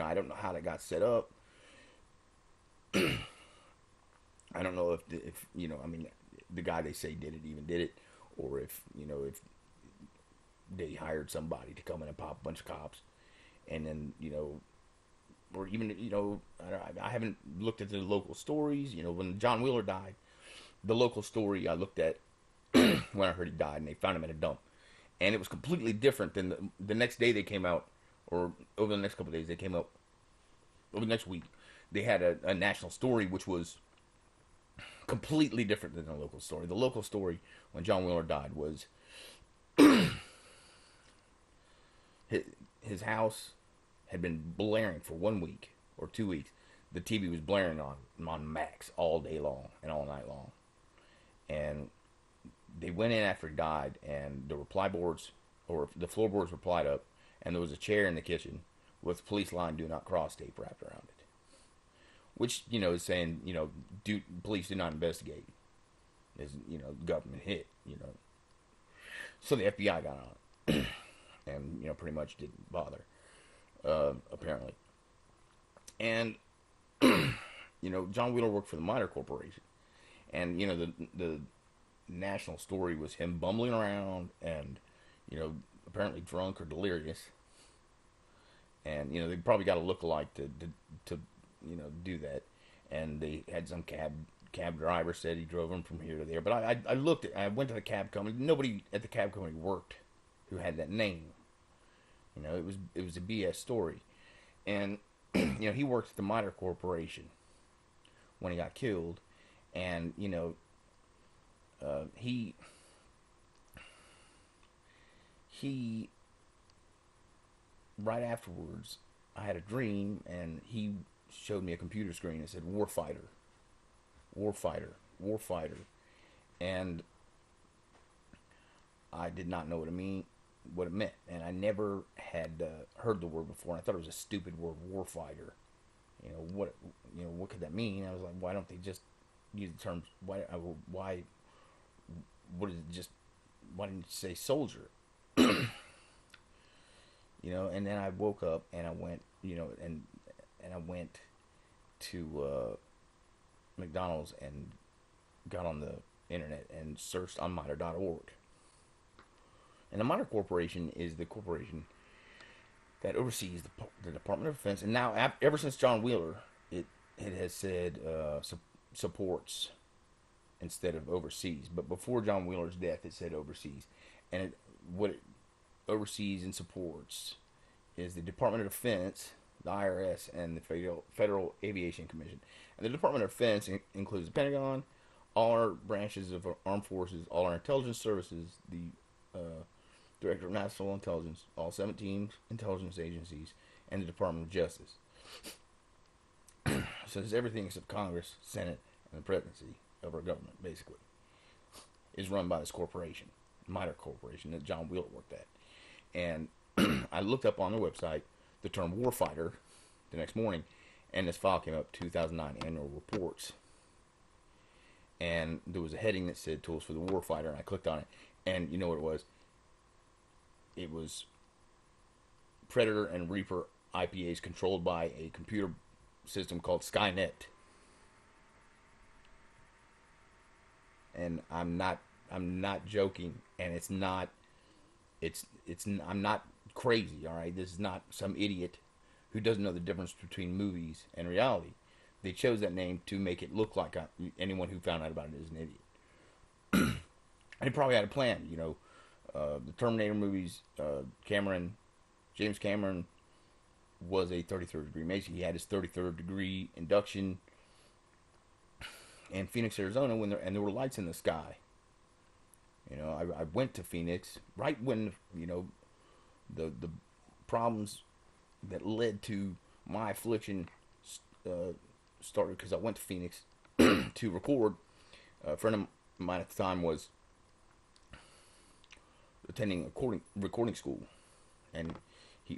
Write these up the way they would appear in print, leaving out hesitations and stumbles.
I don't know how that got set up. I don't know if I mean, the guy they say did it even did it, or if they hired somebody to come in and pop a bunch of cops, and then or even I haven't looked at the local stories. When John Wheeler died, the local story I looked at when I heard he died, and they found him in a dump, and it was completely different than the next day they came out, or over the next couple of days they came out. Over the next week, they had a national story which was completely different than the local story. The local story when John Wheeler died was his house had been blaring for 1 week or 2 weeks. The TV was blaring on max all day long and all night long. And they went in after he died, and the reply boards or the floorboards replied up, and there was a chair in the kitchen with police line "Do Not Cross" tape wrapped around it, which is saying police do not investigate. Is government hit. So the FBI got on it, and pretty much didn't bother, apparently. And John Wheeler worked for the Mitre Corporation, and the national story was him bumbling around and apparently drunk or delirious, and they probably got a look-alike to do that, and they had some cab driver said he drove him from here to there. But I went to the cab company. Nobody at the cab company worked who had that name. It was a BS story, and he worked at the Mitre Corporation when he got killed, and he right afterwards, I had a dream, and he showed me a computer screen that said "Warfighter, Warfighter, Warfighter," and I did not know what it meant, and I never had heard the word before. And I thought it was a stupid word, "Warfighter." What could that mean? I was like, why don't they just use the terms? Why? What is it? Just why didn't you say soldier? And then I woke up and I went, and I went to McDonald's and got on the internet and searched on Mitre.org. And the Mitre Corporation is the corporation that oversees the Department of Defense. And now, ever since John Wheeler, it has said supports instead of overseas. But before John Wheeler's death, it said overseas. And what it oversees and supports is the Department of Defense, the IRS, and the Federal Aviation Commission. And the Department of Defense includes the Pentagon, all our branches of our armed forces, all our intelligence services, the Director of National Intelligence, all 17 intelligence agencies, and the Department of Justice. So it's everything except Congress, Senate, and the presidency of our government, basically, is run by this corporation, Mitre Corporation, that John Wheeler worked at. And I looked up on their website the term warfighter the next morning, and this file came up, 2009 annual reports. And there was a heading that said tools for the warfighter, and I clicked on it, and you know what it was? It was Predator and Reaper IPAs controlled by a computer system called Skynet. And I'm not joking, and I'm not crazy, all right? This is not some idiot who doesn't know the difference between movies and reality. They chose that name to make it look like anyone who found out about it is an idiot. And he probably had a plan, the Terminator movies, James Cameron was a 33rd degree Mason. He had his 33rd degree induction in Phoenix, Arizona, there were lights in the sky. I went to Phoenix right when the problems that led to my affliction started, because I went to Phoenix to record. A friend of mine at the time was attending a recording school, and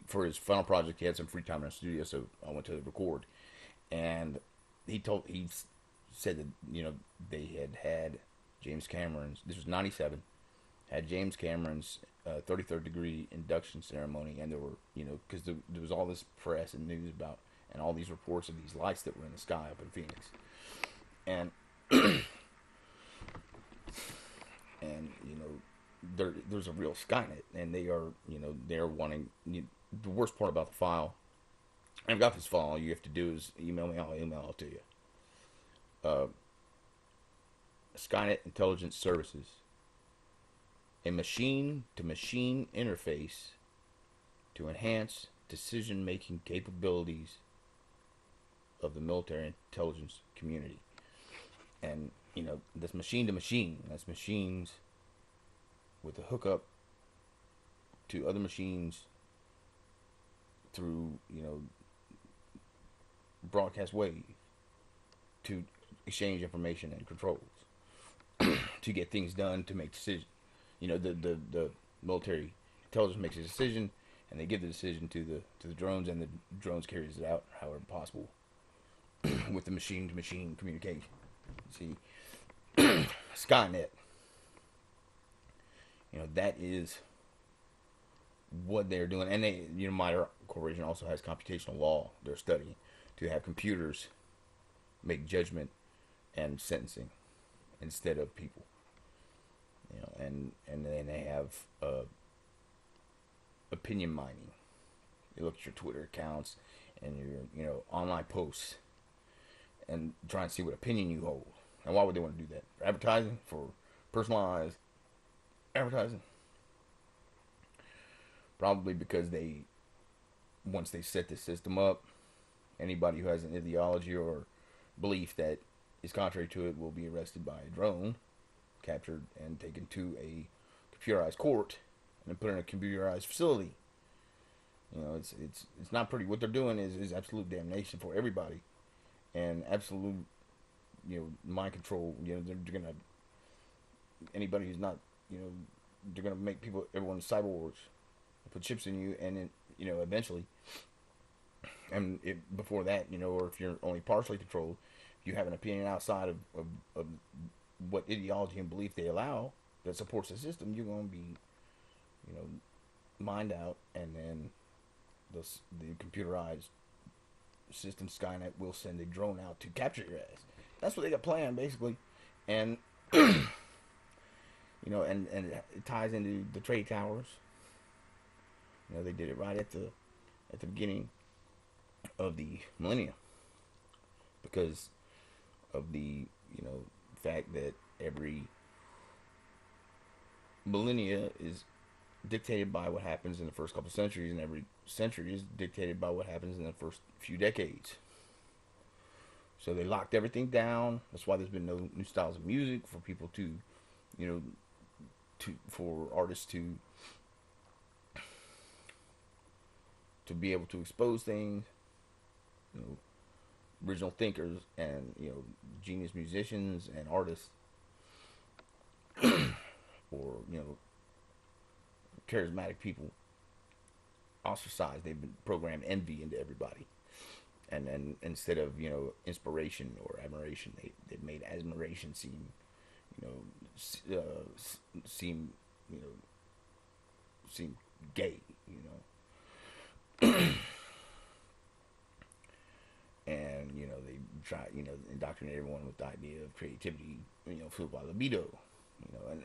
for his final project he had some free time in the studio, so I went to record. And he said that they had James Cameron's, this was 97, had James Cameron's 33rd degree induction ceremony, and there were, because there was all this press and news about, and all these reports of these lights that were in the sky up in Phoenix, and and there's a real Skynet, and they are, they're wanting. The worst part about the file, I've got this file. All you have to do is email me. I'll email it to you. Skynet Intelligence Services, a machine-to-machine interface to enhance decision-making capabilities of the military intelligence community. And, that's machine-to-machine. That's machines with a hookup to other machines through, broadcast wave to exchange information and controls to get things done, to make decisions. The military intelligence makes a decision, and they give the decision to the drones, and the drones carries it out however possible with the machine-to-machine communication. See, Skynet, that is what they're doing. And they, Mitre Corporation also has computational law they're studying to have computers make judgment and sentencing instead of people. And then they have opinion mining. You look at your Twitter accounts and your online posts and try and see what opinion you hold. And why would they want to do that? For advertising? For personalized advertising? Probably because once they set the system up, anybody who has an ideology or belief that is contrary to it will be arrested by a drone, captured and taken to a computerized court, and then put in a computerized facility. It's not pretty. What they're doing is absolute damnation for everybody, and absolute, mind control. They're gonna, anybody who's not, they're gonna make everyone cyborgs, put chips in you, and then, eventually, and before that, or if you're only partially controlled, if you have an opinion outside of what ideology and belief they allow that supports the system, you're going to be, mined out, and then the computerized system Skynet will send a drone out to capture your ass. That's what they got planned, basically. And and it ties into the trade towers. They did it right at the beginning of the millennium, because of the fact that every millennia is dictated by what happens in the first couple centuries, and every century is dictated by what happens in the first few decades. So they locked everything down. That's why there's been no new styles of music for people to, for artists to be able to expose things. Original thinkers and genius musicians and artists, or charismatic people, ostracized. They've been programmed envy into everybody, and then instead of inspiration or admiration, they've made admiration seem seem gay, and they try indoctrinate everyone with the idea of creativity, fueled by libido,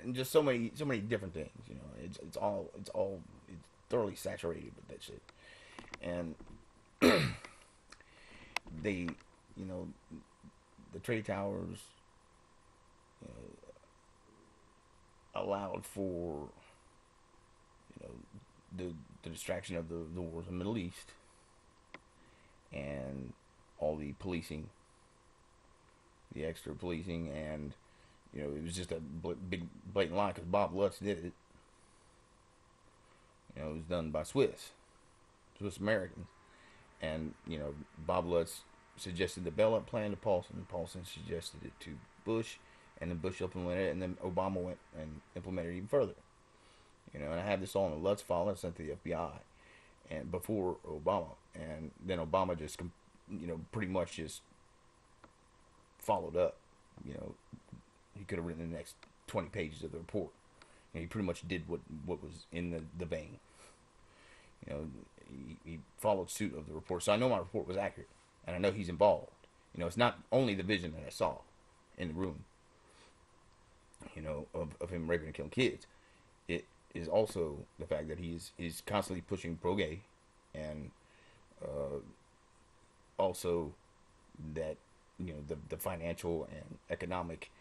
and just so many different things. It's thoroughly saturated with that shit. And they, the trade towers, allowed for the distraction of the wars in the Middle East, and all the policing, the extra policing, and it was just a big blatant lie, because Bob Lutz did it. It was done by Swiss Americans, and Bob Lutz suggested the bailout plan to Paulson. Paulson suggested it to Bush, and then Bush implemented it, and then Obama went and implemented it even further. And I have this all in a Lutz file I sent to the FBI, and before Obama, and then Obama just pretty much just followed up. He could have written the next 20 pages of the report. And he pretty much did what was in the vein. You know, he followed suit of the report. So I know my report was accurate, and I know he's involved. You know, it's not only the vision that I saw in the room, you know, of him raping and killing kids. It is also the fact that he's constantly pushing pro-gay, and also that, you know, the financial and economic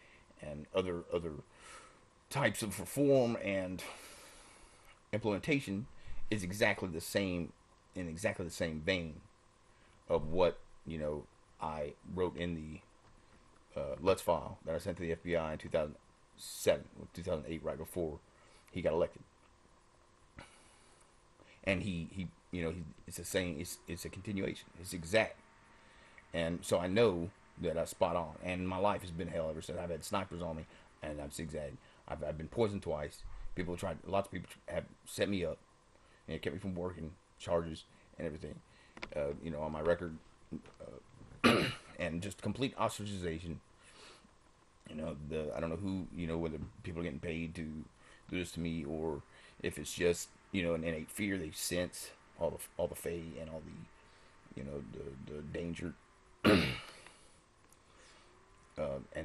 and other types of reform and implementation is exactly the same, in exactly the same vein of what, you know, I wrote in the Let's file that I sent to the FBI in 2007 or 2008, right before he got elected. And he you know, it's the same. It's a continuation. It's exact. And so I know that I spot on. And my life has been hell ever since. I've had snipers on me, and I've zigzagged. I've been poisoned twice. Lots of people have set me up, and it kept me from working, charges and everything. You know, on my record, and just complete ostracization. You know, I don't know who, you know, whether people are getting paid to do this to me, or if it's just, you know, an innate fear they sense all the fey and all the, you know, the danger, and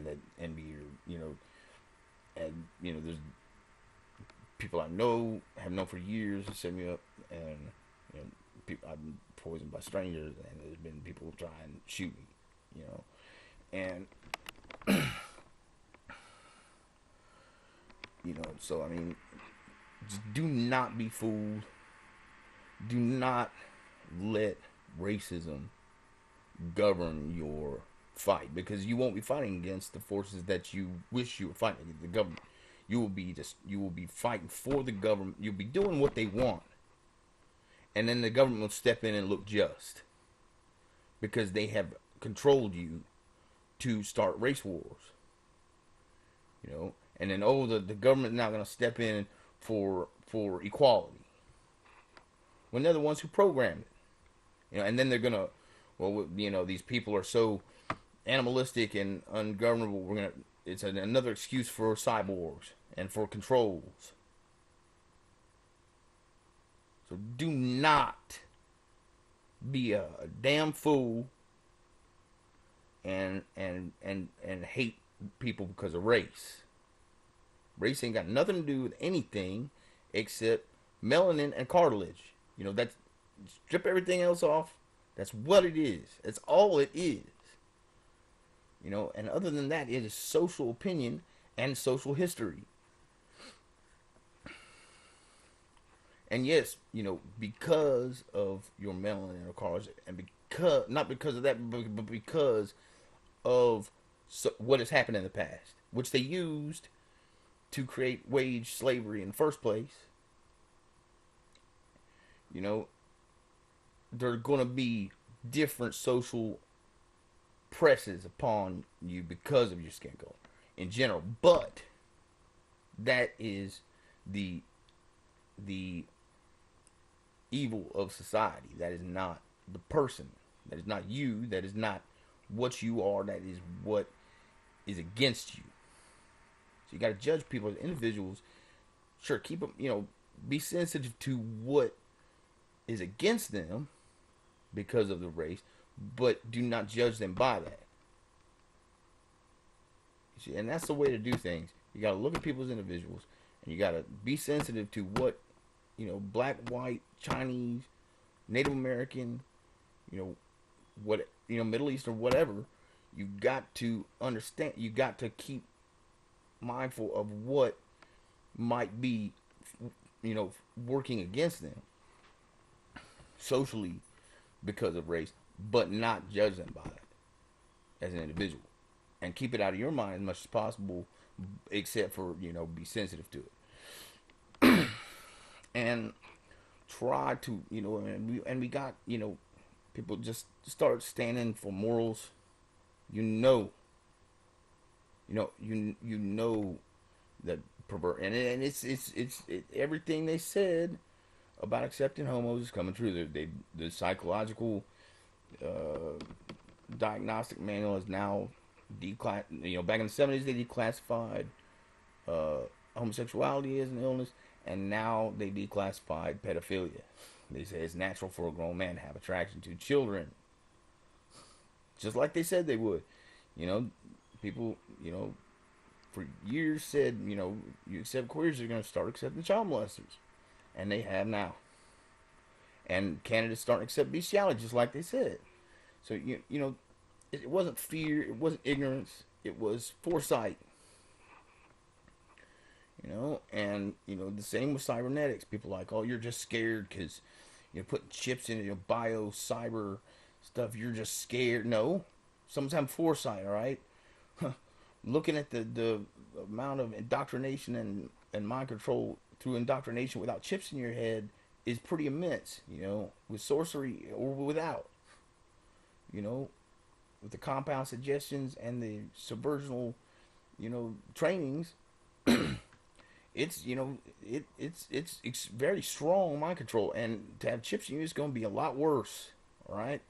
that envy, or, you know, and, you know, there's people I know, have known for years, set me up, and, you know, I've been poisoned by strangers, and there's been people try and shoot me, you know, and you know, so I mean, just do not be fooled. Do not let racism govern your fight, because you won't be fighting against the forces that you wish you were fighting against, the government. You will be fighting for the government. You'll be doing what they want, and then the government will step in and look just, because they have controlled you to start race wars. You know, and then the government's not going to step in for equality when they're the ones who programmed it. You know, and then they're going to, well, you know, these people are so animalistic and ungovernable. It's another excuse for cyborgs and for controls. So do not be a damn fool and hate people because of race. Race ain't got nothing to do with anything except melanin and cartilage. You know, that's, strip everything else off. That's what it is. That's all it is. You know, and other than that, it is social opinion and social history. And yes, you know, because of your melanin or cartilage, and not because of that, but because of what has happened in the past, which they used to create wage slavery in the first place. You know, there are going to be different social presses upon you because of your skin color in general, but that is the evil of society. That is not the person. That is not you. That is not what you are. That is what is against you. So you got to judge people as individuals. Sure, keep them, you know, be sensitive to what is against them because of the race, but do not judge them by that. You see, and that's the way to do things. You got to look at people as individuals, and you got to be sensitive to what, you know, black, white, Chinese, Native American, you know, what, you know, Middle East or whatever. You got to understand. You got to keep mindful of what might be, you know, working against them socially because of race, but not judge them by it as an individual, and keep it out of your mind as much as possible, except for, you know, be sensitive to it. And try to, you know, and we got, you know, people just start standing for morals. You know that pervert, and it's everything they said about accepting homos is coming true. The psychological diagnostic manual is now you know, back in the 70s they declassified homosexuality is an illness, and now they declassified pedophilia. They say it's natural for a grown man to have attraction to children, just like they said they would. You know, people, for years said, you accept queers, you're going to start accepting child molesters, and they have now. And Canada's starting to accept bestiality, just like they said. So it wasn't fear, it wasn't ignorance, it was foresight. And the same with cybernetics. People are like, oh, you're just scared because you're putting chips in your bio cyber stuff. You're just scared. No, someone's having foresight. All right, looking at the amount of indoctrination and mind control through indoctrination without chips in your head is pretty immense. With sorcery or without. With the compound suggestions and the subversional, trainings. It's it's very strong mind control, and to have chips in you is going to be a lot worse. All right,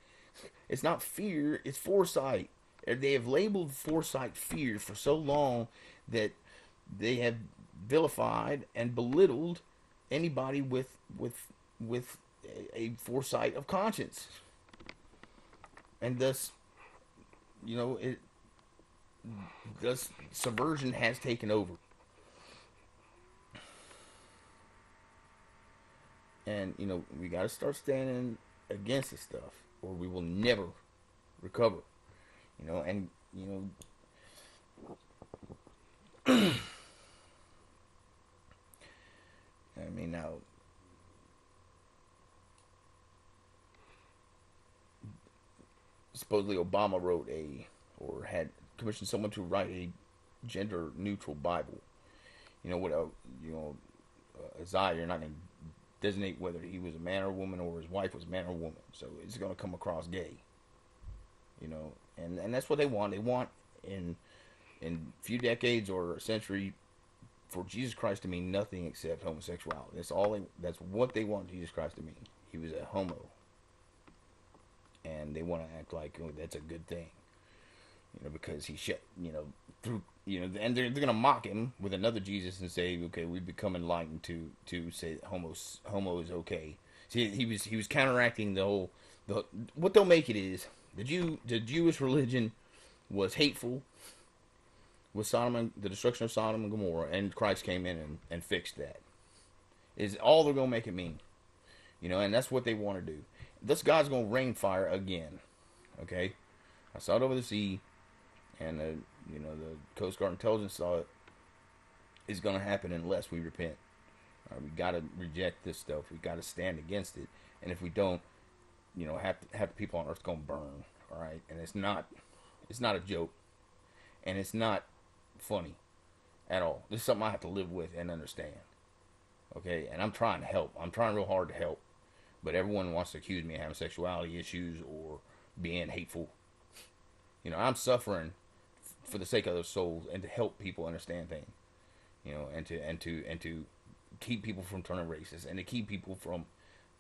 it's not fear, it's foresight. They have labeled foresight fear for so long that they have vilified and belittled anybody with a foresight of conscience, and thus, thus subversion has taken over. And, we got to start standing against this stuff, or we will never recover. And, I mean, now, supposedly Obama wrote or had commissioned someone to write a gender neutral Bible. Isaiah, you're not going to designate whether he was a man or a woman, or his wife was a man or a woman. So it's going to come across gay. And that's what they want. They want in a few decades or a century for Jesus Christ to mean nothing except homosexuality. That's what they want Jesus Christ to mean. He was a homo. And they want to act like that's a good thing. Because he through, and they're going to mock him with another Jesus and say, okay, we've become enlightened to say that homo is okay. See, he was counteracting what they'll make it is the Jewish religion was hateful with the destruction of Sodom and Gomorrah, and Christ came in and fixed that. Is all they're going to make it mean. And that's what they want to do. This God's going to rain fire again. Okay? I saw it over the sea. And the Coast Guard intelligence saw it. Is going to happen unless we repent. We got to reject this stuff. We got to stand against it. And if we don't, half the people on Earth going to burn. All right, and it's not a joke, and it's not funny at all. This is something I have to live with and understand. Okay, and I'm trying to help. I'm trying real hard to help, but everyone wants to accuse me of having sexuality issues or being hateful. I'm suffering for the sake of those souls and to help people understand things, and to keep people from turning racist, and to keep people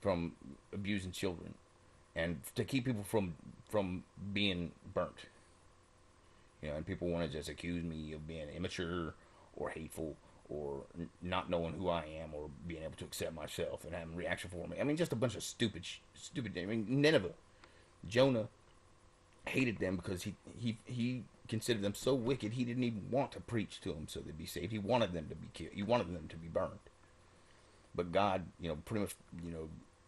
from abusing children, and to keep people from being burnt. And people want to just accuse me of being immature or hateful or not knowing who I am or being able to accept myself and having reaction for me. I mean, just a bunch of stupid. I mean, Nineveh, Jonah hated them because he considered them so wicked he didn't even want to preach to them so they'd be saved. He wanted them to be killed. He wanted them to be burned. But God, pretty much,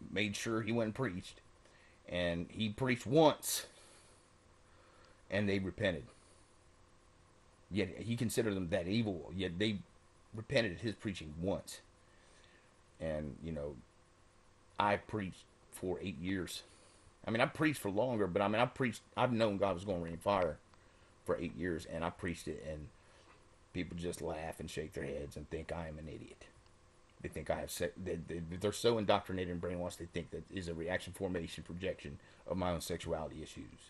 made sure he went and preached. And he preached once. And they repented. Yet he considered them that evil. Yet they repented at his preaching once. And, I preached for 8 years. I mean, I preached for longer, but I've known God was going to rain fire for 8 years, and I preached it, and people just laugh and shake their heads and think I am an idiot. They think I have they're so indoctrinated and brainwashed, they think that is a reaction formation projection of my own sexuality issues.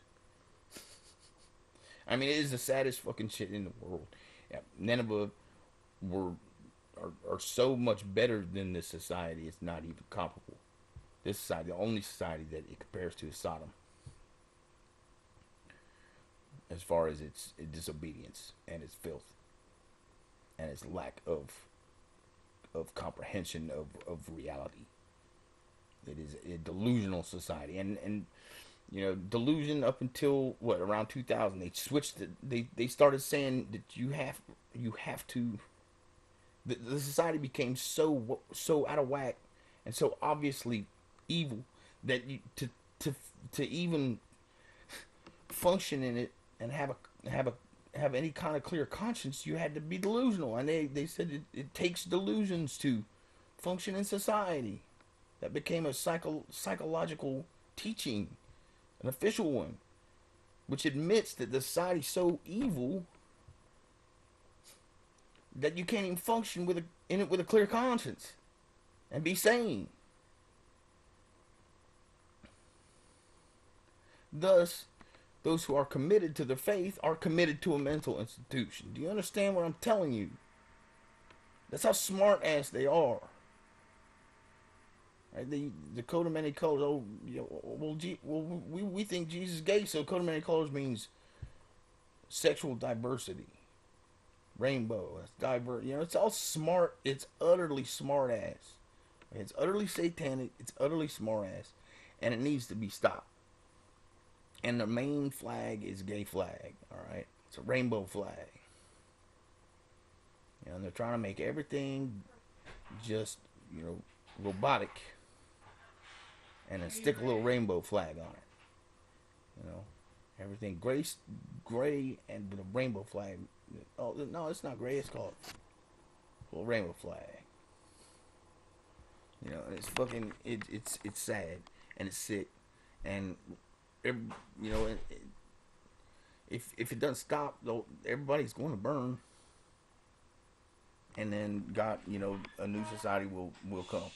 I mean, it is the saddest fucking shit in the world. Yeah, Nineveh are so much better than this society, it's not even comparable. This society, the only society that it compares to is Sodom. As far as its disobedience and its filth and its lack of of comprehension of reality. It is a delusional society, and you know, delusion up until what, around 2000, they switched it. They started saying that you have to. The society became so out of whack and so obviously evil that to even function in it and have any kind of clear conscience, you had to be delusional. And they said it takes delusions to function in society. That became a psychological teaching, an official one, which admits that the society's so evil that you can't even function in it with a clear conscience and be sane. Thus, those who are committed to the faith are committed to a mental institution. Do you understand what I'm telling you? That's how smart ass they are. Right? The coat of many colors. Oh, you know, we think Jesus is gay, so coat of many colors means sexual diversity, rainbow. That's diverse. You know, it's all smart. It's utterly smart ass. It's utterly satanic. It's utterly smart ass, and it needs to be stopped. And the main flag is gay flag. All right, it's a rainbow flag. You know, and they're trying to make everything just, you know, robotic, and then stick a little rainbow flag on it. You know, everything gray and with a rainbow flag. Oh no, it's not gray. It's called a little rainbow flag. You know, and it's fucking it's sad and it's sick, and you know, if it doesn't stop, though, everybody's going to burn, and then God, you know, a new society will come.